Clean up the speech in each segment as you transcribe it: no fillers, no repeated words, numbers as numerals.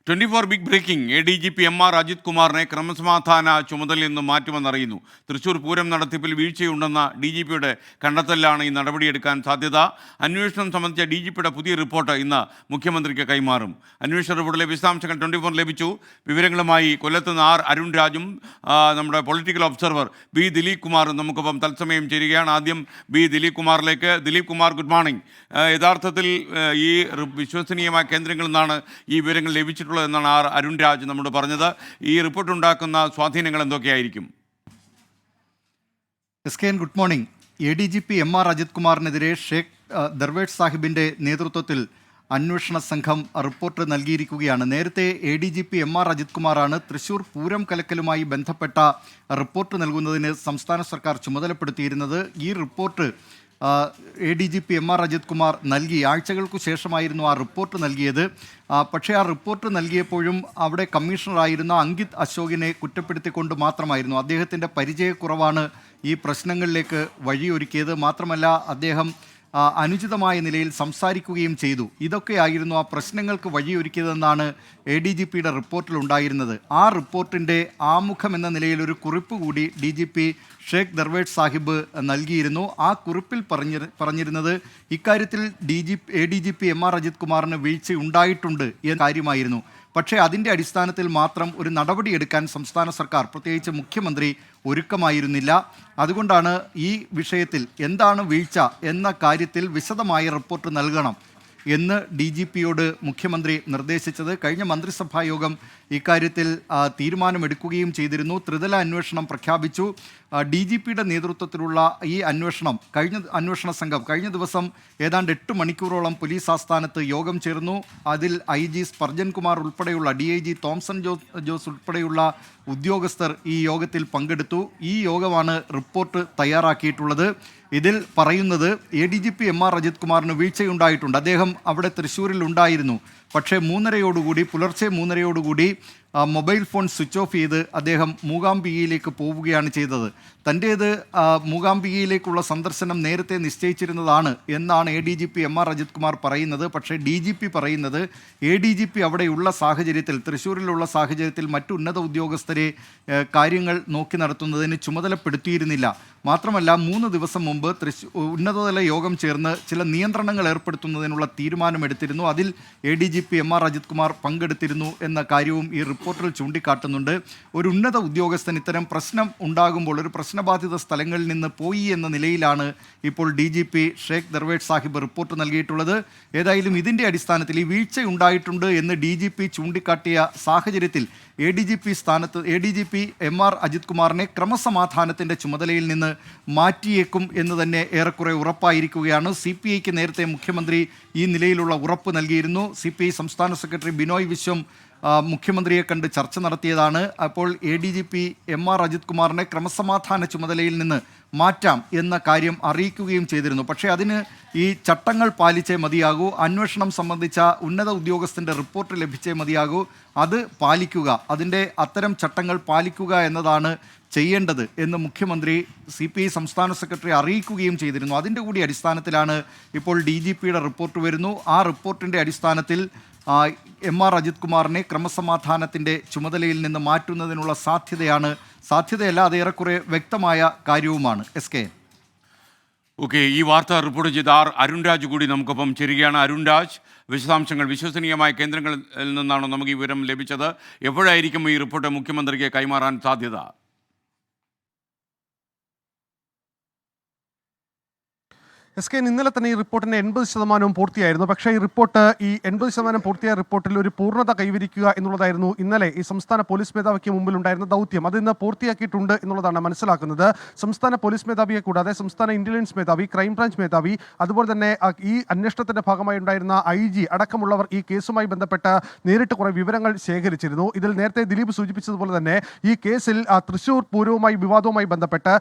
24 big breaking. ADGP MR Ajith കുമാറിനെ ക്രമസമാധാന ചുമതലയിൽ നിന്ന് മാറ്റുമെന്നറിയുന്നു. തൃശൂർ പൂരം നടത്തിപ്പിൽ വീഴ്ചയുണ്ടെന്ന DGPയുടെ കണ്ടെത്തലിലാണ് ഈ നടപടിയെടുക്കാൻ സാധ്യത. അന്വേഷണം സംബന്ധിച്ച DGPയുടെ പുതിയ റിപ്പോർട്ട് ഇന്ന് മുഖ്യമന്ത്രിക്ക് കൈമാറും. അന്വേഷണ റിപ്പോർട്ടിലെ വിശദാംശങ്ങൾ 24 ലഭിച്ചു. വിവരങ്ങളുമായി കൊല്ലത്ത് നിന്ന് അരുൺ രാജും നമ്മുടെ പൊളിറ്റിക്കൽ ഒബ്സർവർ B ദിലീപ് കുമാറും നമുക്കൊപ്പം തത്സമയം ചേരുകയാണ്. ആദ്യം B ദിലീപ് കുമാറിലേക്ക്. Dileep Kumar, good morning. യഥാർത്ഥത്തിൽ ഈ വിശ്വസനീയമായ കേന്ദ്രങ്ങളിൽ നിന്നാണ് ഈ വിവരങ്ങൾ ലഭിച്ചിട്ടുള്ളത് എന്നാണ് അരുൺ രാജ് നമ്മോട് പറഞ്ഞത്. ഈ റിപ്പോർട്ട് ഉണ്ടാക്കുന്ന സ്വാധീനങ്ങൾ എന്തൊക്കെയായിരിക്കും? Good morning. ADGP MR Ajith കുമാറിനെതിരെ ഷേഖ് ദർവേഷ് സാഹിബിൻ്റെ നേതൃത്വത്തിൽ അന്വേഷണ സംഘം റിപ്പോർട്ട് നൽകിയിരിക്കുകയാണ്. നേരത്തെ ADGP MR അജിത് കുമാറാണ് തൃശൂർ പൂരം കലക്കലുമായി ബന്ധപ്പെട്ട റിപ്പോർട്ട് നൽകുന്നതിന് സംസ്ഥാന സർക്കാർ ചുമതലപ്പെടുത്തിയിരുന്നത്. ഈ report ADGP MR Ajith Kumar നൽകി. ആഴ്ചകൾക്കു ശേഷമായിരുന്നു ആ റിപ്പോർട്ട് നൽകിയത്. പക്ഷേ ആ റിപ്പോർട്ട് നൽകിയപ്പോഴും അവിടെ കമ്മീഷണറായിരുന്ന അങ്കിത് അശോകിനെ കുറ്റപ്പെടുത്തിക്കൊണ്ട് മാത്രമായിരുന്നു. അദ്ദേഹത്തിൻ്റെ പരിചയക്കുറവാണ് ഈ പ്രശ്നങ്ങളിലേക്ക് വഴിയൊരുക്കിയത്. മാത്രമല്ല, അദ്ദേഹം അനുചിതമായ നിലയിൽ സംസാരിക്കുകയും ചെയ്തു. ഇതൊക്കെയായിരുന്നു ആ പ്രശ്നങ്ങൾക്ക് വഴിയൊരുക്കിയതെന്നാണ് ADGPയുടെ റിപ്പോർട്ടിൽ ഉണ്ടായിരുന്നത്. ആ റിപ്പോർട്ടിൻ്റെ ആമുഖം എന്ന നിലയിൽ ഒരു കുറിപ്പ് കൂടി DGP ഷേഖ് ദർവേഷ് സാഹിബ് നൽകിയിരുന്നു. ആ കുറിപ്പിൽ പറഞ്ഞിരുന്നത് ഇക്കാര്യത്തിൽ ADGP MR അജിത് കുമാറിന് വീഴ്ചയുണ്ടായിട്ടുണ്ട് എന്ന കാര്യമായിരുന്നു. പക്ഷേ അതിൻ്റെ അടിസ്ഥാനത്തിൽ മാത്രം ഒരു നടപടിയെടുക്കാൻ സംസ്ഥാന സർക്കാർ, പ്രത്യേകിച്ച് മുഖ്യമന്ത്രി, ഒരുക്കമായിരുന്നില്ല. അതുകൊണ്ടാണ് ഈ വിഷയത്തിൽ എന്താണ് വീഴ്ച എന്ന കാര്യത്തിൽ വിശദമായ റിപ്പോർട്ട് നൽകണം എന്ന് DGPയോട് മുഖ്യമന്ത്രി നിർദ്ദേശിച്ചത്. കഴിഞ്ഞ മന്ത്രിസഭാ യോഗം ഇക്കാര്യത്തിൽ തീരുമാനമെടുക്കുകയും ചെയ്തിരുന്നു. ത്രിതല അന്വേഷണം പ്രഖ്യാപിച്ചു. DGPയുടെ നേതൃത്വത്തിലുള്ള ഈ അന്വേഷണ സംഘം കഴിഞ്ഞ ദിവസം ഏതാണ്ട് 8 മണിക്കൂറോളം പോലീസ് ആസ്ഥാനത്ത് യോഗം ചേർന്നു. അതിൽ IG സ്പർജൻ കുമാർ ഉൾപ്പെടെയുള്ള DIG തോംസൺ ജോസ് ഉൾപ്പെടെയുള്ള ഉദ്യോഗസ്ഥർ ഈ യോഗത്തിൽ പങ്കെടുത്ു. ഈ യോഗമാണ് റിപ്പോർട്ട് തയ്യാറാക്കിയിട്ടുള്ളത്. ഇതിൽ പറയുന്നത് ADGP MR അജിത് കുമാറിന് വീഴ്ചയുണ്ടായിട്ടുണ്ട്. അദ്ദേഹം അവിടെ തൃശ്ശൂരിൽ ഉണ്ടായിരുന്നു. പക്ഷേ പുലർച്ചെ 3:30 മൊബൈൽ ഫോൺ സ്വിച്ച് ഓഫ് ചെയ്ത് അദ്ദേഹം മൂകാംബികയിലേക്ക് പോവുകയാണ് ചെയ്തത്. തൻ്റേത് മൂകാംബികയിലേക്കുള്ള സന്ദർശനം നേരത്തെ നിശ്ചയിച്ചിരുന്നതാണ് എന്നാണ് ADGP MR അജിത് കുമാർ പറയുന്നത്. പക്ഷേ DGP പറയുന്നത് ADGP അവിടെയുള്ള സാഹചര്യത്തിൽ, തൃശ്ശൂരിലുള്ള സാഹചര്യത്തിൽ മറ്റു ഉന്നത ഉദ്യോഗസ്ഥരെ കാര്യങ്ങൾ നോക്കി നടത്തുന്നതിന് ചുമതലപ്പെടുത്തിയിരുന്നില്ല. മാത്രമല്ല, 3 ദിവസം മുമ്പ് ഉന്നതതല യോഗം ചേർന്ന് ചില നിയന്ത്രണങ്ങൾ ഏർപ്പെടുത്തുന്നതിനുള്ള തീരുമാനമെടുത്തിരുന്നു. അതിൽ ADGP MR അജിത് കുമാർ പങ്കെടുത്തിരുന്നു എന്ന കാര്യവും ഈ റിപ്പോർട്ടിൽ ചൂണ്ടിക്കാട്ടുന്നുണ്ട്. ഒരു ഉന്നത ഉദ്യോഗസ്ഥൻ ഇത്തരം പ്രശ്നം ഉണ്ടാകുമ്പോൾ ഒരു പ്രശ്നബാധിത സ്ഥലങ്ങളിൽ നിന്ന് പോയി എന്ന നിലയിലാണ് ഇപ്പോൾ DGP ഷേഖ് ദർവേഷ് സാഹിബ് റിപ്പോർട്ട് നൽകിയിട്ടുള്ളത്. ഏതായാലും ഇതിൻ്റെ അടിസ്ഥാനത്തിൽ ഈ വീഴ്ചയുണ്ടായിട്ടുണ്ട് എന്ന് DGP ചൂണ്ടിക്കാട്ടിയ സാഹചര്യത്തിൽ ADGP MR അജിത് കുമാറിനെ ക്രമസമാധാനത്തിൻ്റെ ചുമതലയിൽ നിന്ന് മാറ്റിയേക്കും എന്ന് തന്നെ ഏറെക്കുറെ ഉറപ്പായിരിക്കുകയാണ്. CPIക്ക് നേരത്തെ മുഖ്യമന്ത്രി ഈ നിലയിലുള്ള ഉറപ്പ് നൽകിയിരുന്നു. CPI സംസ്ഥാന സെക്രട്ടറി ബിനോയ് വിശ്വം മുഖ്യമന്ത്രിയെ കണ്ട് ചർച്ച നടത്തിയതാണ്. അപ്പോൾ ADGP MR അജിത് കുമാറിനെ ക്രമസമാധാന ചുമതലയിൽ നിന്ന് മാറ്റാം എന്ന കാര്യം അറിയിക്കുകയും ചെയ്തിരുന്നു. പക്ഷേ അതിന് ഈ ചട്ടങ്ങൾ പാലിച്ചേ മതിയാകൂ. അന്വേഷണം സംബന്ധിച്ച ഉന്നത ഉദ്യോഗസ്ഥൻ്റെ റിപ്പോർട്ട് ലഭിച്ചേ മതിയാകൂ. അത് പാലിക്കുക, അത്തരം ചട്ടങ്ങൾ പാലിക്കുക എന്നതാണ് ചെയ്യേണ്ടത് എന്ന് മുഖ്യമന്ത്രി CPI സംസ്ഥാന സെക്രട്ടറി അറിയിക്കുകയും ചെയ്തിരുന്നു. അതിൻ്റെ കൂടി അടിസ്ഥാനത്തിലാണ് ഇപ്പോൾ DGPയുടെ റിപ്പോർട്ട് വരുന്നു. ആ റിപ്പോർട്ടിൻ്റെ അടിസ്ഥാനത്തിൽ MR അജിത് കുമാറിനെ ക്രമസമാധാനത്തിൻ്റെ ചുമതലയിൽ നിന്ന് മാറ്റുന്നതിനുള്ള സാധ്യതയല്ല, അത് ഏറെക്കുറെ വ്യക്തമായ കാര്യവുമാണ്. ഓക്കെ, ഈ വാർത്ത റിപ്പോർട്ട് ചെയ്ത അരുൺ രാജ് കൂടി നമുക്കൊപ്പം ചേരുകയാണ്. അരുൺ രാജ്, വിശദാംശങ്ങൾ വിശ്വസനീയമായ കേന്ദ്രങ്ങളിൽ നിന്നാണോ നമുക്ക് ഈ വിവരം ലഭിച്ചത്? എപ്പോഴായിരിക്കും ഈ റിപ്പോർട്ട് മുഖ്യമന്ത്രിക്ക് കൈമാറാൻ സാധ്യത? ഇന്നലെ തന്നെ ഈ റിപ്പോർട്ടിൻ്റെ 80% പൂർത്തിയായിരുന്നു. പക്ഷേ ഈ 80% പൂർത്തിയായ റിപ്പോർട്ടിൽ ഒരു പൂർണ്ണത കൈവരിക്കുക എന്നുള്ളതായിരുന്നു ഇന്നലെ ഈ സംസ്ഥാന പോലീസ് മേധാവിക്ക് മുമ്പിലുണ്ടായിരുന്ന ദൗത്യം. അത് ഇന്ന് പൂർത്തിയാക്കിയിട്ടുണ്ട് എന്നുള്ളതാണ് മനസ്സിലാക്കുന്നത്. സംസ്ഥാന പോലീസ് മേധാവിയെ കൂടാതെ സംസ്ഥാന ഇന്റലിജൻസ് മേധാവി, ക്രൈംബ്രാഞ്ച് മേധാവി, അതുപോലെ തന്നെ ഈ അന്വേഷണത്തിൻ്റെ ഭാഗമായി ഉണ്ടായിരുന്ന IG അടക്കമുള്ളവർ ഈ കേസുമായി ബന്ധപ്പെട്ട് നേരിട്ട് കുറേ വിവരങ്ങൾ ശേഖരിച്ചിരുന്നു. ഇതിൽ നേരത്തെ ദിലീപ് സൂചിപ്പിച്ചതുപോലെ തന്നെ ഈ കേസിൽ തൃശ്ശൂർ പൂരവുമായി വിവാദവുമായി ബന്ധപ്പെട്ട്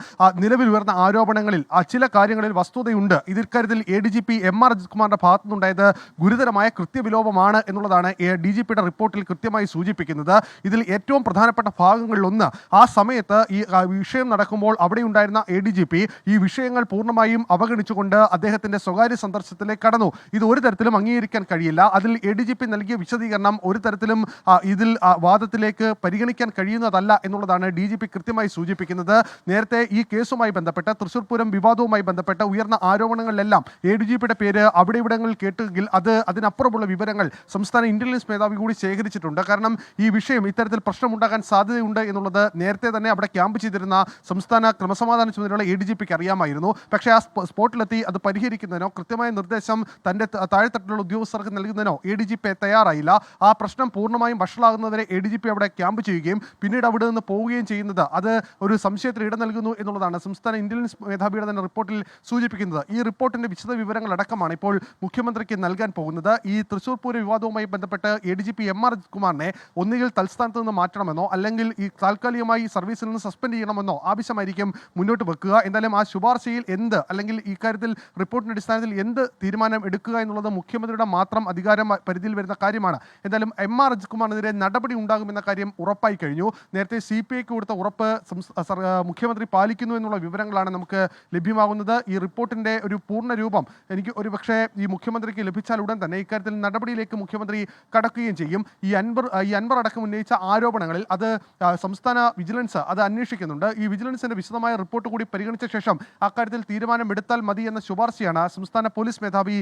നിലവിൽ ഉയർന്ന ആരോപണങ്ങളിൽ ചില കാര്യങ്ങളിൽ വസ്തുതയുണ്ട് ഇക്കാര്യത്തിൽ ADGP MR അജിത് കുമാറിന്റെ ഭാഗത്തുനിന്നുണ്ടായത് ഗുരുതരമായ കൃത്യവിലോപമാണ് എന്നുള്ളതാണ് DGPയുടെ റിപ്പോർട്ടിൽ കൃത്യമായി സൂചിപ്പിക്കുന്നത്. ഇതിൽ ഏറ്റവും പ്രധാനപ്പെട്ട ഭാഗങ്ങളിലൊന്ന്, ആ സമയത്ത് ഈ വിഷയം നടക്കുമ്പോൾ അവിടെ ഉണ്ടായിരുന്ന ADGP ഈ വിഷയങ്ങൾ പൂർണ്ണമായും അവഗണിച്ചുകൊണ്ട് അദ്ദേഹത്തിന്റെ സ്വകാര്യ സന്ദർശനത്തിലേക്ക് കടന്നു. ഇത് ഒരു തരത്തിലും അംഗീകരിക്കാൻ കഴിയില്ല. അതിൽ ADGP നൽകിയ വിശദീകരണം ഒരു തരത്തിലും ഇതിൽ വാദത്തിലേക്ക് പരിഗണിക്കാൻ കഴിയുന്നതല്ല എന്നുള്ളതാണ് DGP കൃത്യമായി സൂചിപ്പിക്കുന്നത്. നേരത്തെ ഈ കേസുമായി ബന്ധപ്പെട്ട് തൃശൂർ പൂരം വിവാദവുമായി ബന്ധപ്പെട്ട് ഉയർന്ന ആരോപണങ്ങളിലെല്ലാം ADGPയുടെ പേര് അവിടെ ഇവിടങ്ങളിൽ കേട്ടുമെങ്കിൽ അതിനപ്പുറമുള്ള വിവരങ്ങൾ സംസ്ഥാന ഇന്റലിജൻസ് മേധാവി കൂടി ശേഖരിച്ചിട്ടുണ്ട്. കാരണം ഈ വിഷയം ഇത്തരത്തിൽ പ്രശ്നമുണ്ടാകാൻ സാധ്യതയുണ്ട് എന്നുള്ളത് നേരത്തെ തന്നെ അവിടെ ക്യാമ്പ് ചെയ്തിരുന്ന സംസ്ഥാന ക്രമസമാധാന ചുമതലയുള്ള ADGPക്ക് അറിയാമായിരുന്നു. പക്ഷേ ആ സ്പോട്ടിലെത്തി അത് പരിഹരിക്കുന്നതിനോ കൃത്യമായ നിർദ്ദേശം തന്റെ താഴെത്തട്ടിലുള്ള ഉദ്യോഗസ്ഥർക്ക് നൽകുന്നതിനോ ADGP തയ്യാറായില്ല. ആ പ്രശ്നം പൂർണ്ണമായും വഷളാകുന്നവരെ ADGP അവിടെ ക്യാമ്പ് ചെയ്യുകയും പിന്നീട് അവിടെ നിന്ന് പോവുകയും ചെയ്യുന്നത് അത് ഒരു സംശയത്തിന് ഇട നൽകുന്നു എന്നുള്ളതാണ് സംസ്ഥാന ഇന്റലിജൻസ് മേധാവിയുടെ തന്നെ റിപ്പോർട്ടിൽ സൂചിപ്പിക്കുന്നത്. ഈ റിപ്പോർട്ടിന്റെ വിശദ വിവരങ്ങളടക്കമാണ് ഇപ്പോൾ മുഖ്യമന്ത്രിക്ക് നൽകാൻ പോകുന്നത്. ഈ തൃശൂർ പൂര വിവാദവുമായി ബന്ധപ്പെട്ട് ADGP MR അജിത് കുമാറിനെ ഒന്നുകിൽ തൽസ്ഥാനത്ത് നിന്ന് മാറ്റണമെന്നോ അല്ലെങ്കിൽ ഈ താൽക്കാലികമായി സർവീസിൽ നിന്ന് സസ്പെൻഡ് ചെയ്യണമെന്നോ ആവശ്യമായിരിക്കും മുന്നോട്ട് വെക്കുക. എന്തായാലും ആ ശുപാർശയിൽ എന്ത് അല്ലെങ്കിൽ ഇക്കാര്യത്തിൽ റിപ്പോർട്ടിന്റെ അടിസ്ഥാനത്തിൽ എന്ത് തീരുമാനം എടുക്കുക എന്നുള്ളത് മുഖ്യമന്ത്രിയുടെ മാത്രം അധികാര പരിധിയിൽ വരുന്ന കാര്യമാണ്. എന്തായാലും MR അജിത് കുമാറിനെതിരെ നടപടി ഉണ്ടാകുമെന്ന കാര്യം ഉറപ്പായി കഴിഞ്ഞു. നേരത്തെ CPIക്ക് കൊടുത്ത ഉറപ്പ് മുഖ്യമന്ത്രി പാലിക്കുന്നു എന്നുള്ള വിവരങ്ങളാണ് നമുക്ക് ലഭ്യമാകുന്നത്. ഈ റിപ്പോർട്ടിന്റെ ഒരു പൂർണ്ണ രൂപം എനിക്ക് ഒരുപക്ഷെ ഈ മുഖ്യമന്ത്രിക്ക് ലഭിച്ചാൽ ഉടൻ തന്നെ ഇക്കാര്യത്തിൽ നടപടിയിലേക്ക് മുഖ്യമന്ത്രി കടക്കുകയും ചെയ്യും. ഈ അൻവർ അടക്കം ഉന്നയിച്ച ആരോപണങ്ങളിൽ അത് സംസ്ഥാന വിജിലൻസ് അത് അന്വേഷിക്കുന്നുണ്ട്. ഈ വിജിലൻസിന്റെ വിശദമായ റിപ്പോർട്ട് കൂടി പരിഗണിച്ച ശേഷം അക്കാര്യത്തിൽ തീരുമാനമെടുത്താൽ മതി എന്ന ശുപാർശയാണ് സംസ്ഥാന പോലീസ് മേധാവി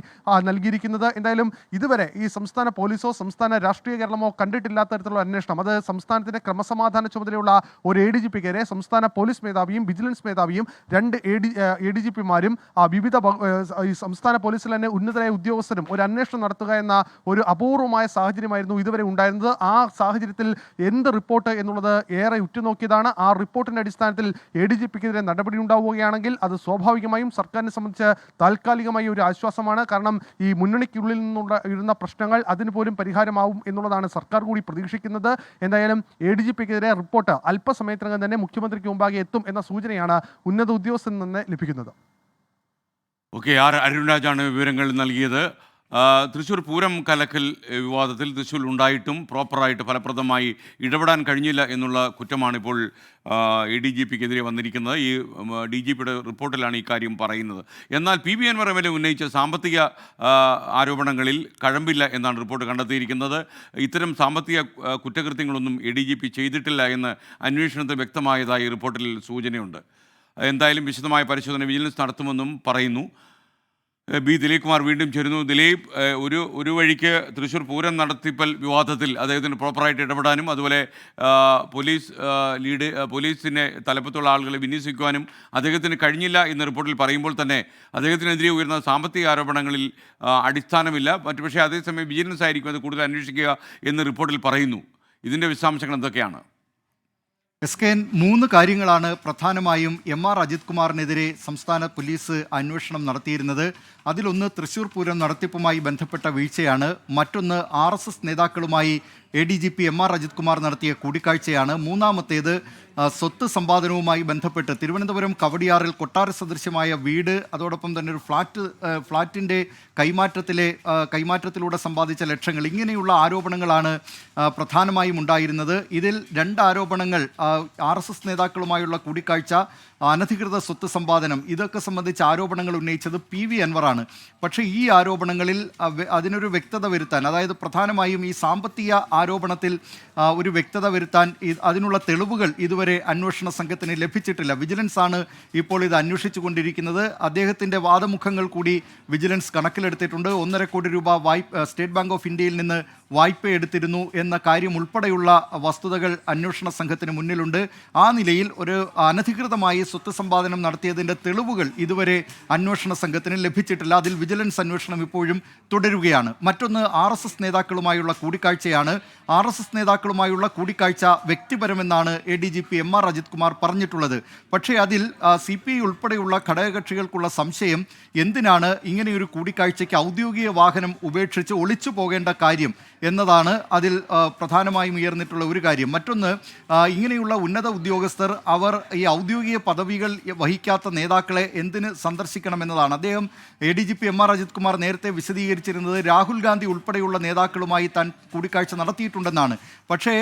നൽകിയിരിക്കുന്നത്. എന്തായാലും ഇതുവരെ ഈ സംസ്ഥാന പോലീസോ സംസ്ഥാന രാഷ്ട്രീയ കേരളമോ കണ്ടിട്ടില്ലാത്ത തരത്തിലുള്ള അന്വേഷണം അത് സംസ്ഥാനത്തിന്റെ ക്രമസമാധാന ചുമതലയുള്ള ഒരു ADGPക്കെതിരെ സംസ്ഥാന പോലീസ് മേധാവിയും വിജിലൻസ് മേധാവിയും രണ്ട് ADGPമാരും വിവിധ ഈ സംസ്ഥാന പോലീസിൽ തന്നെ ഉന്നതരായ ഉദ്യോഗസ്ഥരും ഒരു അന്വേഷണം നടത്തുക എന്ന ഒരു അപൂർവമായ സാഹചര്യമായിരുന്നു ഇതുവരെ ഉണ്ടായിരുന്നത്. ആ സാഹചര്യത്തിൽ എന്ത് റിപ്പോർട്ട് എന്നുള്ളത് ഏറെ ഉറ്റുനോക്കിയതാണ്. ആ റിപ്പോർട്ടിന്റെ അടിസ്ഥാനത്തിൽ ADGPക്കെതിരെ നടപടി ഉണ്ടാവുകയാണെങ്കിൽ അത് സ്വാഭാവികമായും സർക്കാരിനെ സംബന്ധിച്ച് താൽക്കാലികമായി ഒരു ആശ്വാസമാണ്. കാരണം ഈ മുന്നണിക്കുള്ളിൽ നിന്നുള്ള പ്രശ്നങ്ങൾ അതിന് പോലും പരിഹാരമാവും എന്നുള്ളതാണ് സർക്കാർ കൂടി പ്രതീക്ഷിക്കുന്നത്. എന്തായാലും ADGPക്കെതിരെ റിപ്പോർട്ട് അല്പസമയത്തിനകം തന്നെ മുഖ്യമന്ത്രിക്ക് മുമ്പാകെ എത്തും എന്ന സൂചനയാണ് ഉന്നത ഉദ്യോഗസ്ഥരിൽ നിന്ന് ലഭിക്കുന്നത്. ഓക്കെ, അരുൺരാജാണ് വിവരങ്ങൾ നൽകിയത്. തൃശ്ശൂർ പൂരം കലക്കൽ വിവാദത്തിൽ തൃശ്ശൂർ ഉണ്ടായിട്ടും പ്രോപ്പറായിട്ട് ഫലപ്രദമായി ഇടപെടാൻ കഴിഞ്ഞില്ല എന്നുള്ള കുറ്റമാണിപ്പോൾ ADGPക്കെതിരെ വന്നിരിക്കുന്നത്. ഈ DGPയുടെ റിപ്പോർട്ടിലാണ് ഇക്കാര്യം പറയുന്നത്. എന്നാൽ PV അൻവർ MLA ഉന്നയിച്ച സാമ്പത്തിക ആരോപണങ്ങളിൽ കഴമ്പില്ല എന്നാണ് റിപ്പോർട്ട് കണ്ടെത്തിയിരിക്കുന്നത്. ഇത്തരം സാമ്പത്തിക കുറ്റകൃത്യങ്ങളൊന്നും ADGP ചെയ്തിട്ടില്ല എന്ന് അന്വേഷണത്തിൽ വ്യക്തമായതായി റിപ്പോർട്ടിൽ സൂചനയുണ്ട്. എന്തായാലും വിശദമായ പരിശോധന വിജിലൻസ് നടത്തുമെന്നും പറയുന്നു. ദിലീപ് കുമാർ വീണ്ടും ചേരുന്നു. ദിലീപ്, ഒരു വഴിക്ക് തൃശ്ശൂർ പൂരം നടത്തിപ്പൽ വിവാദത്തിൽ അദ്ദേഹത്തിന് പ്രോപ്പറായിട്ട് ഇടപെടാനും അതുപോലെ പോലീസിനെ തലപ്പത്തുള്ള ആളുകളെ വിന്യസിക്കുവാനും അദ്ദേഹത്തിന് കഴിഞ്ഞില്ല എന്ന് റിപ്പോർട്ടിൽ പറയുമ്പോൾ തന്നെ അദ്ദേഹത്തിനെതിരെ ഉയർന്ന സാമ്പത്തിക ആരോപണങ്ങളിൽ അടിസ്ഥാനമില്ല. പക്ഷേ അതേസമയം വിജിലൻസ് ആയിരിക്കും അത് കൂടുതൽ അന്വേഷിക്കുക എന്ന് റിപ്പോർട്ടിൽ പറയുന്നു. ഇതിൻ്റെ വിശദാംശങ്ങൾ എന്തൊക്കെയാണ്? SKN 3 കാര്യങ്ങളാണ് പ്രധാനമായും MR അജിത് കുമാറിനെതിരെ സംസ്ഥാന പോലീസ് അന്വേഷണം നടത്തിയിരുന്നത്. അതിലൊന്ന് തൃശ്ശൂർ പൂരം നടത്തിപ്പുമായി ബന്ധപ്പെട്ട വീഴ്ചയാണ്. മറ്റൊന്ന് RSS നേതാക്കളുമായി ADGP MR അജിത് കുമാർ നടത്തിയ കൂടിക്കാഴ്ചയാണ്. മൂന്നാമത്തേത് സ്വത്ത് സമ്പാദനവുമായി ബന്ധപ്പെട്ട് തിരുവനന്തപുരം കവടിയാറിൽ കൊട്ടാര സദൃശ്യമായ വീട്, അതോടൊപ്പം തന്നെ ഒരു ഫ്ലാറ്റിൻ്റെ കൈമാറ്റത്തിലൂടെ സമ്പാദിച്ച ലക്ഷങ്ങൾ, ഇങ്ങനെയുള്ള ആരോപണങ്ങളാണ് പ്രധാനമായും ഉണ്ടായിരുന്നത്. ഇതിൽ 2 ആരോപണങ്ങൾ RSS നേതാക്കളുമായുള്ള കൂടിക്കാഴ്ച, അനധികൃത സ്വത്ത് സമ്പാദനം, ഇതൊക്കെ സംബന്ധിച്ച് ആരോപണങ്ങൾ ഉന്നയിച്ചത് PV അൻവറാണ്. പക്ഷേ ഈ ആരോപണങ്ങളിൽ അതിനൊരു വ്യക്തത വരുത്താൻ, അതായത് പ്രധാനമായും ഈ സാമ്പത്തിക ആരോപണത്തിൽ ഒരു വ്യക്തത വരുത്താൻ അതിനുള്ള തെളിവുകൾ ഇതുവരെ അന്വേഷണ സംഘത്തിന് ലഭിച്ചിട്ടില്ല. വിജിലൻസ് ആണ് ഇപ്പോൾ ഇത് അന്വേഷിച്ചു കൊണ്ടിരിക്കുന്നത്. അദ്ദേഹത്തിൻ്റെ വാദമുഖങ്ങൾ കൂടി വിജിലൻസ് കണക്കിലെടുത്തിട്ടുണ്ട്. 1.5 കോടി രൂപ സ്റ്റേറ്റ് ബാങ്ക് ഓഫ് ഇന്ത്യയിൽ നിന്ന് വായ്പ എടുത്തിരുന്നു എന്ന കാര്യം ഉൾപ്പെടെയുള്ള വസ്തുതകൾ അന്വേഷണ സംഘത്തിന് മുന്നിലുണ്ട്. ആ നിലയിൽ ഒരു അനധികൃതമായി സ്വത്ത് സമ്പാദനം നടത്തിയതിൻ്റെ തെളിവുകൾ ഇതുവരെ അന്വേഷണ സംഘത്തിന് ലഭിച്ചിട്ടില്ല. അതിൽ വിജിലൻസ് അന്വേഷണം ഇപ്പോഴും തുടരുകയാണ്. മറ്റൊന്ന് RSS നേതാക്കളുമായുള്ള കൂടിക്കാഴ്ചയാണ്. RSS നേതാക്കളുമായുള്ള കൂടിക്കാഴ്ച വ്യക്തിപരമെന്നാണ് ADGP MR അജിത് കുമാർ പറഞ്ഞിട്ടുള്ളത്. പക്ഷേ അതിൽ CPI ഉൾപ്പെടെയുള്ള ഘടകകക്ഷികൾക്കുള്ള സംശയം, എന്തിനാണ് ഇങ്ങനെയൊരു കൂടിക്കാഴ്ചയ്ക്ക് ഔദ്യോഗിക വാഹനം ഉപേക്ഷിച്ച് ഒളിച്ചു പോകേണ്ട കാര്യം എന്നതാണ് അതിൽ പ്രധാനമായും ഉയർന്നിട്ടുള്ള ഒരു കാര്യം. മറ്റൊന്ന്, ഇങ്ങനെയുള്ള ഉന്നത ഉദ്യോഗസ്ഥർ അവർ ഈ ഔദ്യോഗിക പദവികൾ വഹിക്കാത്ത നേതാക്കളെ എന്തിന് സന്ദർശിക്കണമെന്നതാണ്. അദ്ദേഹം ADGP MR അജിത് കുമാർ നേരത്തെ വിശദീകരിച്ചിരുന്നത് രാഹുൽ ഗാന്ധി ഉൾപ്പെടെയുള്ള നേതാക്കളുമായി താൻ കൂടിക്കാഴ്ച നടത്തിയിട്ടുണ്ടെന്നാണ്. പക്ഷേ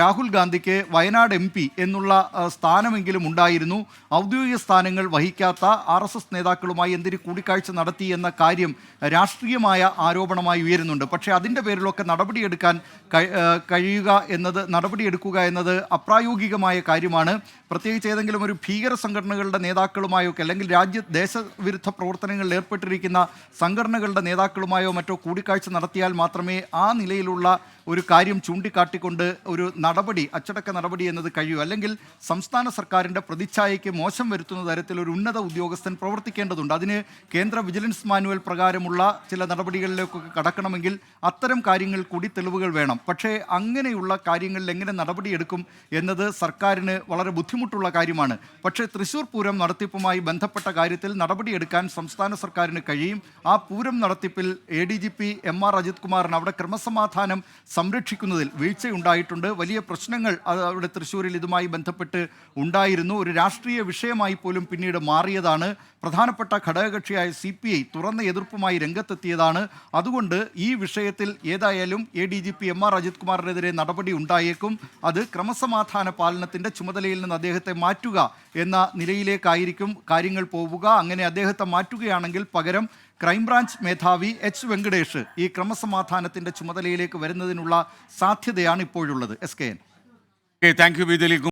രാഹുൽ ഗാന്ധിക്ക് വയനാട് MP എന്നുള്ള സ്ഥാനമെങ്കിലും ഉണ്ടായിരുന്നു. ഔദ്യോഗിക സ്ഥാനങ്ങൾ വഹിക്കാത്ത RSS നേതാക്കളുമായി എന്തിന് കൂടിക്കാഴ്ച നടത്തി എന്ന കാര്യം രാഷ്ട്രീയമായ ആരോപണമായി ഉയരുന്നുണ്ട്. പക്ഷേ അതിൻ്റെ പേരിലൊക്കെ നടപടിയെടുക്കുക എന്നത് അപ്രായോഗികമായ കാര്യമാണ്. പ്രത്യേകിച്ച് ഏതെങ്കിലും ഒരു ഭീകര സംഘടനകളുടെ നേതാക്കളുമായോ അല്ലെങ്കിൽ ദേശവിരുദ്ധ പ്രവർത്തനങ്ങളിൽ ഏർപ്പെട്ടിരിക്കുന്ന സംഘടനകളുടെ നേതാക്കളുമായോ മറ്റോ കൂടിക്കാഴ്ച നടത്തിയാൽ മാത്രമേ ആ നിലയിലുള്ള ഒരു കാര്യം ചൂണ്ടിക്കാട്ടിക്കൊണ്ട് ഒരു അച്ചടക്ക നടപടി എന്നത് കഴിയൂ. അല്ലെങ്കിൽ സംസ്ഥാന സർക്കാരിൻ്റെ പ്രതിച്ഛായയ്ക്ക് മോശം വരുത്തുന്ന തരത്തിൽ ഒരു ഉന്നത ഉദ്യോഗസ്ഥൻ പ്രവർത്തിക്കേണ്ടതുണ്ട്. അതിന് കേന്ദ്ര വിജിലൻസ് മാനുവൽ പ്രകാരമുള്ള ചില നടപടികളിലേക്കൊക്കെ കടക്കണമെങ്കിൽ അത്തരം കാര്യങ്ങൾ കൂടി തെളിവുകൾ വേണം. പക്ഷേ അങ്ങനെയുള്ള കാര്യങ്ങളിൽ എങ്ങനെ നടപടിയെടുക്കും എന്നത് സർക്കാരിന് വളരെ ബുദ്ധിമുട്ടുള്ള കാര്യമാണ്. പക്ഷേ തൃശ്ശൂർ പൂരം നടത്തിപ്പുമായി ബന്ധപ്പെട്ട കാര്യത്തിൽ നടപടിയെടുക്കാൻ സംസ്ഥാന സർക്കാരിന് കഴിയും. ആ പൂരം നടത്തിപ്പിൽ ADGP MR അജിത് കുമാറിന് അവിടെ ക്രമസമാധാനം സംരക്ഷിക്കുന്നതിൽ വീഴ്ചയുണ്ടായിട്ടുണ്ട്. വലിയ പ്രശ്നങ്ങൾ അവിടെ തൃശ്ശൂരിൽ ഇതുമായി ബന്ധപ്പെട്ട് ഉണ്ടായിരുന്നു. ഒരു രാഷ്ട്രീയ വിഷയമായി പോലും പിന്നീട് മാറിയതാണ്. പ്രധാനപ്പെട്ട ഘടകകക്ഷിയായ CPI തുറന്ന എതിർപ്പുമായി രംഗത്തെത്തിയതാണ്. അതുകൊണ്ട് ഈ വിഷയത്തിൽ ഏതായാലും ADGP MR അജിത് കുമാറിനെതിരെ നടപടി ഉണ്ടായേക്കും. അത് ക്രമസമാധാന പാലനത്തിൻ്റെ ചുമതലയിൽ നിന്ന് അദ്ദേഹത്തെ മാറ്റുക എന്ന നിലയിലേക്കായിരിക്കും കാര്യങ്ങൾ പോവുക. അങ്ങനെ അദ്ദേഹത്തെ മാറ്റുകയാണെങ്കിൽ പകരം ക്രൈംബ്രാഞ്ച് മേധാവി H വെങ്കടേഷ് ഈ ക്രമസമാധാനത്തിൻ്റെ ചുമതലയിലേക്ക് വരുന്നതിനുള്ള സാധ്യതയാണ് ഇപ്പോഴുള്ളത്. SKN. Thank you.